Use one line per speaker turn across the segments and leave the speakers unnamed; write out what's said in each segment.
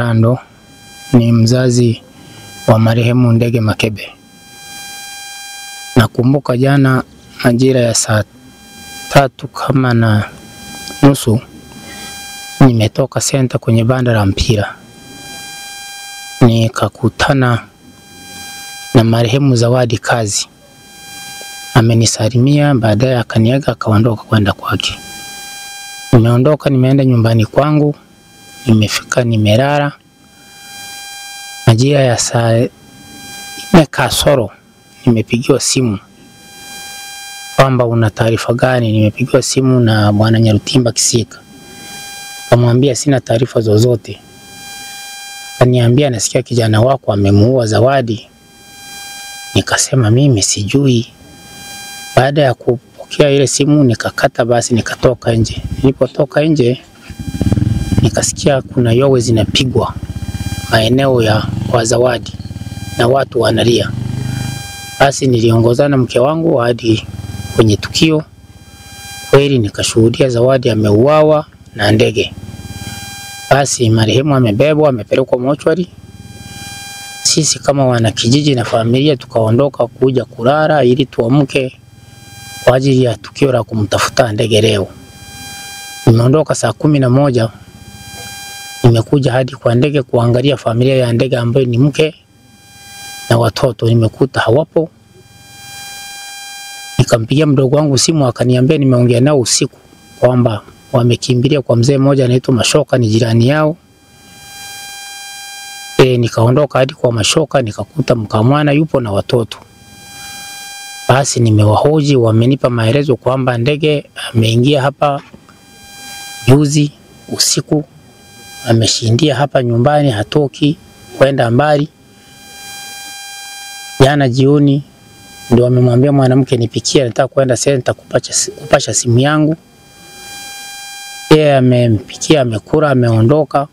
Rando ni mzazi wa marehemu Ndege Makebe. Nakumbuka jana majira ya saa 3:30 nimetoka senta kwenye banda la mpira. Nikakutana na marehemu Zawadi Kazi. Amenisalimia, baadaye akaniaga akaondoka kwenda kwake. Nimeondoka nimeenda nyumbani kwangu. Nimefika nimelala. Majira ya saa 4 kasoro nimepigiwa simu kwamba una taarifa gani. Nimepigiwa simu na bwana Nyarutimba Kisika. Kamwambia sina taarifa zozote. Kaniambia nasikia kijana wako amemuua Zawadi. Nikasema mimi sijui. Baada ya kupokea ile simu nikakata, basi nikatoka nje. Nilipotoka nje nikasikia kuna yowe zinapigwa maeneo ya kwa Zawadi na watu wanalia. Basi niliongozana mke wangu hadi kwenye tukio. Kweli nikashuhudia Zawadi ameuawa na Ndege. Basi marehemu amebebwa, amepelekwa mochwari. Sisi kama wana kijiji na familia tukaondoka kuja kulala ili tuamke kwa ajili ya tukio la kumtafuta Ndege leo. Nimeondoka saa 11. Nimekuja hadi kwa Ndege kuangalia familia ya Ndege ambayo ni mke na watoto. Nimekuta hawapo. Nikampigia mdogo wangu simu, akaniambia nimeongea nao usiku kwamba wamekimbilia kwa mzee mmoja anaitwa Mashoka, ni jirani yao. Nikaondoka hadi kwa Mashoka nikakuta mkamwana yupo na watoto. Basi nimewahoji, wamenipa maelezo kwamba Ndege ameingia hapa juzi usiku. Ameshindia hapa nyumbani, hatoki kwenda mbali. Jana jioni ndio amemwambia mwanamke nipikie, nataka kwenda senta kupasha simu yangu. Yeye amempikia, amekula, ameondoka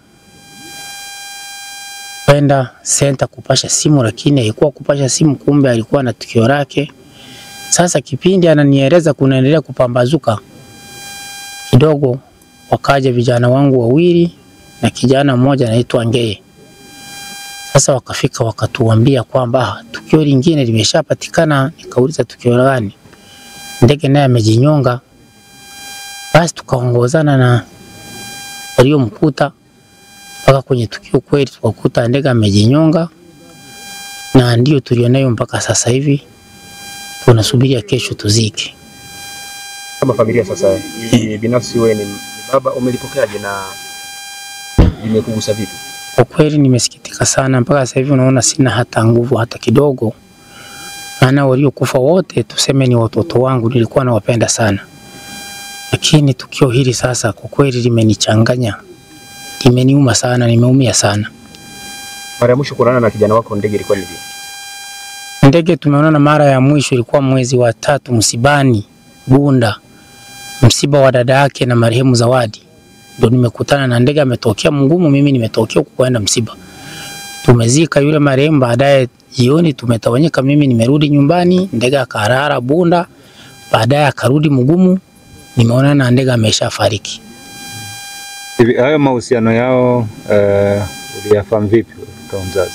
kwenda senta kupasha simu, lakini haikuwa kupasha simu, kumbe alikuwa na tukio lake. Sasa kipindi ananieleza kunaendelea kupambazuka kidogo, wakaja vijana wangu wawili na kijana mmoja anaitwa Ngeye. Sasa wakafika wakatuambia kwamba tukio lingine limeshapatikana. Nikauliza tukio gani? Ndege naye amejinyonga. Basi tukaongozana na waliomkuta mpaka kwenye tukio. Kweli tukakuta Ndege amejinyonga, na ndio tulionayo mpaka sasa hivi. Tunasubiria kesho tuzike.
Kama familia sasa, binafsi wewe ni baba, umelipokeaje na limekugusa vipi?
Kwa kweli nimesikitika sana. Mpaka sasa hivi unaona sina hata nguvu hata kidogo. Maana waliokufa wote tuseme ni watoto wangu, nilikuwa nawapenda sana. Lakini tukio hili sasa kwa kweli limenichanganya. Limeniuma sana, nimeumia sana.
Mara ya mwisho kuonana na kijana wako Ndege ilikuwa lini?
Ndege tumeonana mara ya mwisho ilikuwa mwezi wa 3 msibani Bunda. Msiba wa dada yake na marehemu Zawadi. Ndio nimekutana na Ndege, ametokea Mungumu, mimi nimetokea kwenda msiba. Tumezika yule marehemu, baadaye jioni tumetawanyika, mimi nimerudi nyumbani, Ndege akarara Bunda, baadaye akarudi Mungumu. Nimeona na Ndege ameshafariki.
Hivi hayo mahusiano yao uliyafahamu vipi kama mzazi?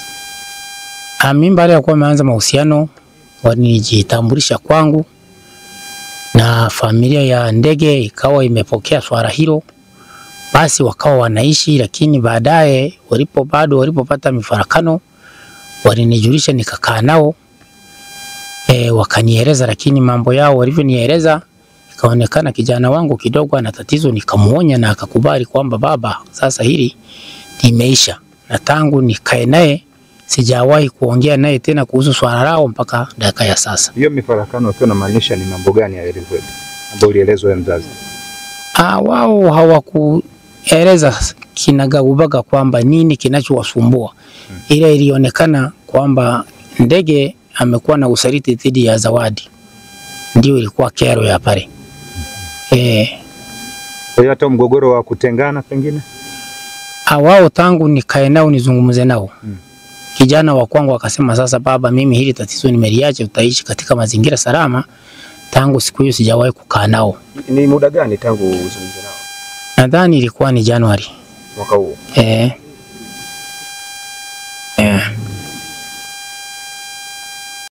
Mimi baada ya kuwa ameanza mahusiano wanijitambulisha kwangu, na familia ya Ndege ikawa imepokea swala hilo. Basi wakawa wanaishi, lakini baadaye walipopata mifarakano walinijulisha, nikakaa nao. Wakanieleza, lakini mambo yao walivyonieleza ikaonekana kijana wangu kidogo ana tatizo. Nikamuonya na akakubali kwamba baba, sasa hili limeisha, na tangu nikae naye sijawahi kuongea naye tena kuhusu swala lao mpaka dakika ya sasa.
Hiyo mifarakano ukiwa unamaanisha ni mambo gani ya ilivyo ambayo ulielezwa wewe mzazi?
Wao hawakueleza kinagaubaga kwamba nini kinachowasumbua. Ile ilionekana kwamba Ndege amekuwa na usaliti dhidi ya Zawadi. Ndio ilikuwa kero ya pale.
Kwa hiyo hata mgogoro wa kutengana pengine?
Wao tangu nikae nao nizungumze nao. Kijana wa kwangu akasema, sasa baba, mimi hili tatizo nimeliacha, utaishi katika mazingira salama. Tangu siku hiyo sijawahi kukaa nao.
Ni muda gani tangu uzungumze nao?
Nadhani ilikuwa ni Januari
mwaka huu.